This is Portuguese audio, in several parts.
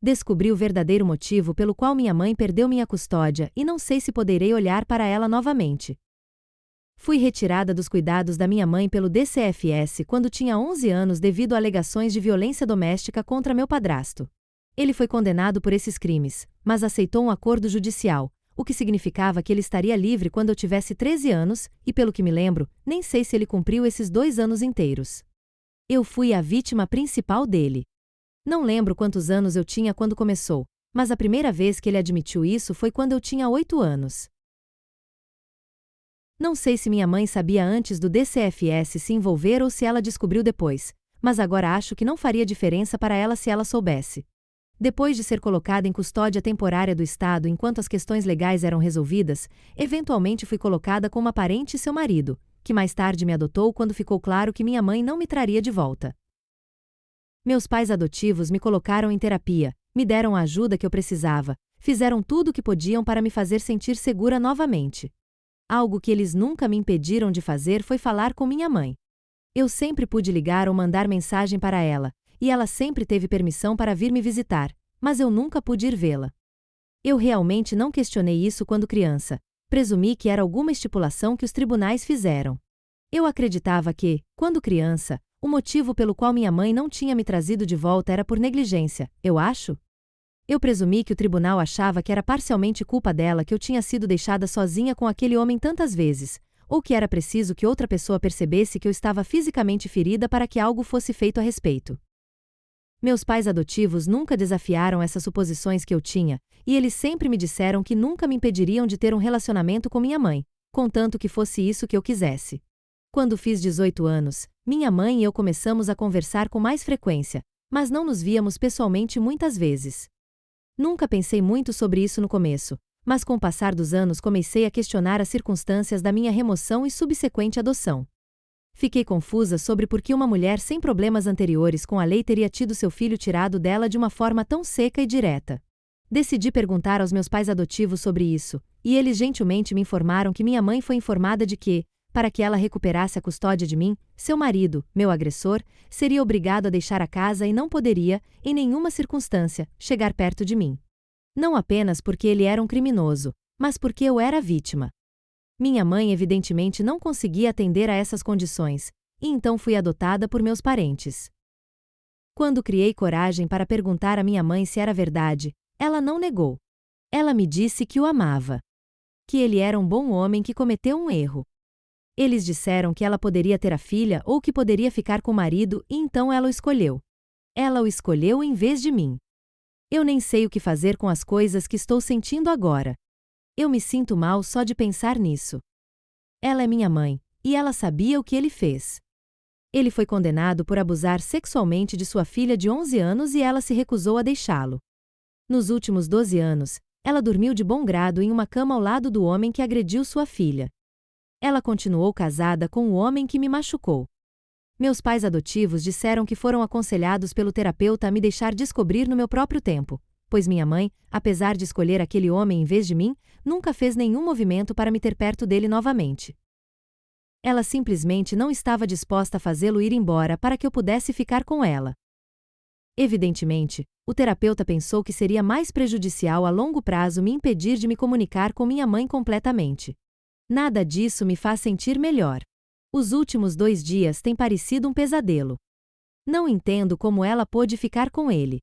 Descobri o verdadeiro motivo pelo qual minha mãe perdeu minha custódia e não sei se poderei olhar para ela novamente. Fui retirada dos cuidados da minha mãe pelo DCFS quando tinha 11 anos devido a alegações de violência doméstica contra meu padrasto. Ele foi condenado por esses crimes, mas aceitou um acordo judicial, o que significava que ele estaria livre quando eu tivesse 13 anos, e pelo que me lembro, nem sei se ele cumpriu esses 2 anos inteiros. Eu fui a vítima principal dele. Não lembro quantos anos eu tinha quando começou, mas a primeira vez que ele admitiu isso foi quando eu tinha 8 anos. Não sei se minha mãe sabia antes do DCFS se envolver ou se ela descobriu depois, mas agora acho que não faria diferença para ela se ela soubesse. Depois de ser colocada em custódia temporária do Estado enquanto as questões legais eram resolvidas, eventualmente fui colocada com uma parente e seu marido, que mais tarde me adotou quando ficou claro que minha mãe não me traria de volta. Meus pais adotivos me colocaram em terapia, me deram a ajuda que eu precisava, fizeram tudo o que podiam para me fazer sentir segura novamente. Algo que eles nunca me impediram de fazer foi falar com minha mãe. Eu sempre pude ligar ou mandar mensagem para ela, e ela sempre teve permissão para vir me visitar, mas eu nunca pude ir vê-la. Eu realmente não questionei isso quando criança, presumi que era alguma estipulação que os tribunais fizeram. Eu acreditava que, quando criança, o motivo pelo qual minha mãe não tinha me trazido de volta era por negligência, eu acho. Eu presumi que o tribunal achava que era parcialmente culpa dela que eu tinha sido deixada sozinha com aquele homem tantas vezes, ou que era preciso que outra pessoa percebesse que eu estava fisicamente ferida para que algo fosse feito a respeito. Meus pais adotivos nunca desafiaram essas suposições que eu tinha, e eles sempre me disseram que nunca me impediriam de ter um relacionamento com minha mãe, contanto que fosse isso que eu quisesse. Quando fiz 18 anos, minha mãe e eu começamos a conversar com mais frequência, mas não nos víamos pessoalmente muitas vezes. Nunca pensei muito sobre isso no começo, mas com o passar dos anos comecei a questionar as circunstâncias da minha remoção e subsequente adoção. Fiquei confusa sobre por que uma mulher sem problemas anteriores com a lei teria tido seu filho tirado dela de uma forma tão seca e direta. Decidi perguntar aos meus pais adotivos sobre isso, e eles gentilmente me informaram que minha mãe foi informada de que, para que ela recuperasse a custódia de mim, seu marido, meu agressor, seria obrigado a deixar a casa e não poderia, em nenhuma circunstância, chegar perto de mim. Não apenas porque ele era um criminoso, mas porque eu era a vítima. Minha mãe evidentemente não conseguia atender a essas condições, e então fui adotada por meus parentes. Quando criei coragem para perguntar à minha mãe se era verdade, ela não negou. Ela me disse que o amava. Que ele era um bom homem que cometeu um erro. Eles disseram que ela poderia ter a filha ou que poderia ficar com o marido e então ela o escolheu. Ela o escolheu em vez de mim. Eu nem sei o que fazer com as coisas que estou sentindo agora. Eu me sinto mal só de pensar nisso. Ela é minha mãe, e ela sabia o que ele fez. Ele foi condenado por abusar sexualmente de sua filha de 11 anos e ela se recusou a deixá-lo. Nos últimos 12 anos, ela dormiu de bom grado em uma cama ao lado do homem que agrediu sua filha. Ela continuou casada com o homem que me machucou. Meus pais adotivos disseram que foram aconselhados pelo terapeuta a me deixar descobrir no meu próprio tempo, pois minha mãe, apesar de escolher aquele homem em vez de mim, nunca fez nenhum movimento para me ter perto dele novamente. Ela simplesmente não estava disposta a fazê-lo ir embora para que eu pudesse ficar com ela. Evidentemente, o terapeuta pensou que seria mais prejudicial a longo prazo me impedir de me comunicar com minha mãe completamente. Nada disso me faz sentir melhor. Os últimos 2 dias têm parecido um pesadelo. Não entendo como ela pôde ficar com ele.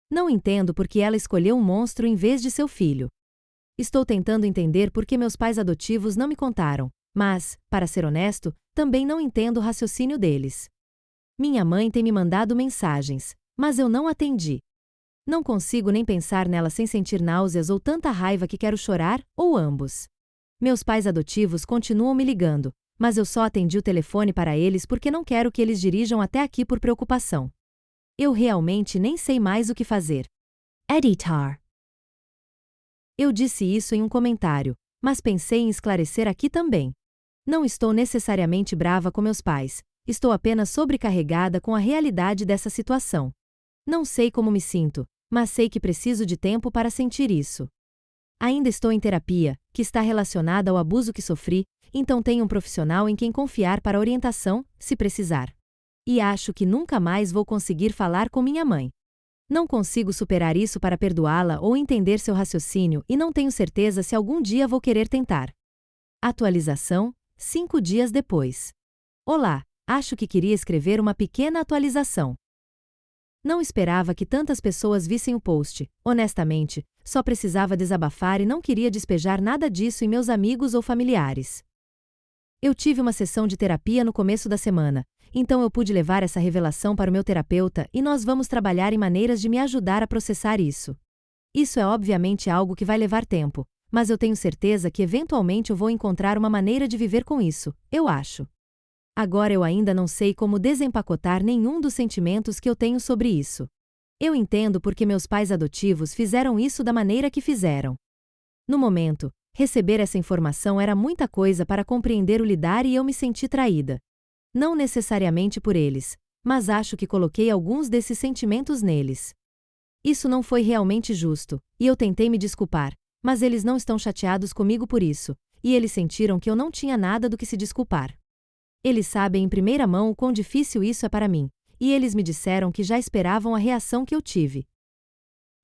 Não entendo por que ela escolheu um monstro em vez de seu filho. Estou tentando entender por que meus pais adotivos não me contaram, mas, para ser honesto, também não entendo o raciocínio deles. Minha mãe tem me mandado mensagens, mas eu não atendi. Não consigo nem pensar nela sem sentir náuseas ou tanta raiva que quero chorar, ou ambos. Meus pais adotivos continuam me ligando, mas eu só atendi o telefone para eles porque não quero que eles dirijam até aqui por preocupação. Eu realmente nem sei mais o que fazer. Editar. Eu disse isso em um comentário, mas pensei em esclarecer aqui também. Não estou necessariamente brava com meus pais, estou apenas sobrecarregada com a realidade dessa situação. Não sei como me sinto, mas sei que preciso de tempo para sentir isso. Ainda estou em terapia, que está relacionada ao abuso que sofri, então tenho um profissional em quem confiar para orientação, se precisar. E acho que nunca mais vou conseguir falar com minha mãe. Não consigo superar isso para perdoá-la ou entender seu raciocínio e não tenho certeza se algum dia vou querer tentar. Atualização, 5 dias depois. Olá, acho que queria escrever uma pequena atualização. Não esperava que tantas pessoas vissem o post, honestamente, só precisava desabafar e não queria despejar nada disso em meus amigos ou familiares. Eu tive uma sessão de terapia no começo da semana, então eu pude levar essa revelação para o meu terapeuta e nós vamos trabalhar em maneiras de me ajudar a processar isso. Isso é obviamente algo que vai levar tempo, mas eu tenho certeza que eventualmente eu vou encontrar uma maneira de viver com isso, eu acho. Agora eu ainda não sei como desempacotar nenhum dos sentimentos que eu tenho sobre isso. Eu entendo porque meus pais adotivos fizeram isso da maneira que fizeram. No momento, receber essa informação era muita coisa para compreender o lidar e eu me senti traída. Não necessariamente por eles, mas acho que coloquei alguns desses sentimentos neles. Isso não foi realmente justo, e eu tentei me desculpar, mas eles não estão chateados comigo por isso, e eles sentiram que eu não tinha nada do que se desculpar. Eles sabem em primeira mão o quão difícil isso é para mim, e eles me disseram que já esperavam a reação que eu tive.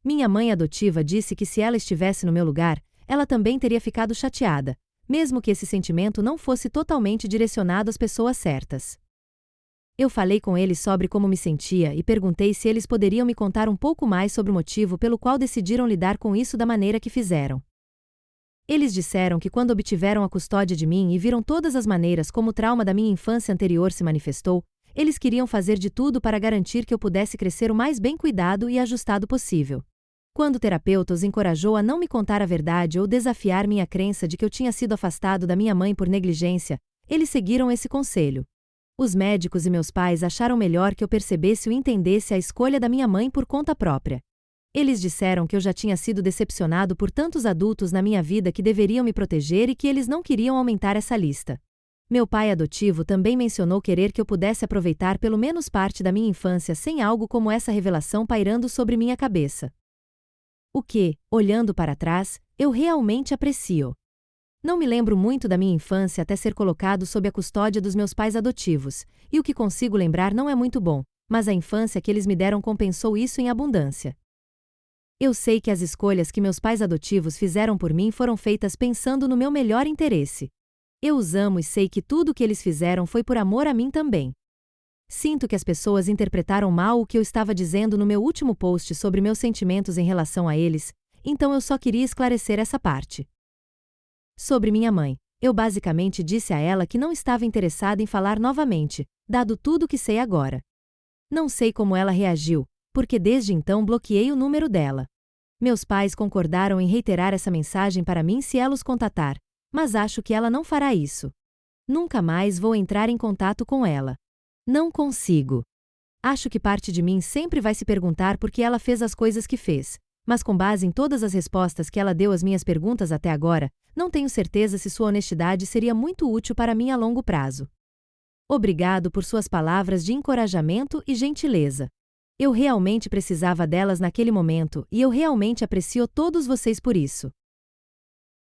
Minha mãe adotiva disse que se ela estivesse no meu lugar, ela também teria ficado chateada, mesmo que esse sentimento não fosse totalmente direcionado às pessoas certas. Eu falei com eles sobre como me sentia e perguntei se eles poderiam me contar um pouco mais sobre o motivo pelo qual decidiram lidar com isso da maneira que fizeram. Eles disseram que quando obtiveram a custódia de mim e viram todas as maneiras como o trauma da minha infância anterior se manifestou, eles queriam fazer de tudo para garantir que eu pudesse crescer o mais bem cuidado e ajustado possível. Quando o terapeuta os encorajou a não me contar a verdade ou desafiar minha crença de que eu tinha sido afastado da minha mãe por negligência, eles seguiram esse conselho. Os médicos e meus pais acharam melhor que eu percebesse e entendesse a escolha da minha mãe por conta própria. Eles disseram que eu já tinha sido decepcionado por tantos adultos na minha vida que deveriam me proteger e que eles não queriam aumentar essa lista. Meu pai adotivo também mencionou querer que eu pudesse aproveitar pelo menos parte da minha infância sem algo como essa revelação pairando sobre minha cabeça. O que, olhando para trás, eu realmente aprecio. Não me lembro muito da minha infância até ser colocado sob a custódia dos meus pais adotivos, e o que consigo lembrar não é muito bom, mas a infância que eles me deram compensou isso em abundância. Eu sei que as escolhas que meus pais adotivos fizeram por mim foram feitas pensando no meu melhor interesse. Eu os amo e sei que tudo o que eles fizeram foi por amor a mim também. Sinto que as pessoas interpretaram mal o que eu estava dizendo no meu último post sobre meus sentimentos em relação a eles, então eu só queria esclarecer essa parte. Sobre minha mãe, eu basicamente disse a ela que não estava interessada em falar novamente, dado tudo o que sei agora. Não sei como ela reagiu, porque desde então bloqueei o número dela. Meus pais concordaram em reiterar essa mensagem para mim se ela os contatar, mas acho que ela não fará isso. Nunca mais vou entrar em contato com ela. Não consigo. Acho que parte de mim sempre vai se perguntar por que ela fez as coisas que fez, mas com base em todas as respostas que ela deu às minhas perguntas até agora, não tenho certeza se sua honestidade seria muito útil para mim a longo prazo. Obrigado por suas palavras de encorajamento e gentileza. Eu realmente precisava delas naquele momento e eu realmente aprecio todos vocês por isso.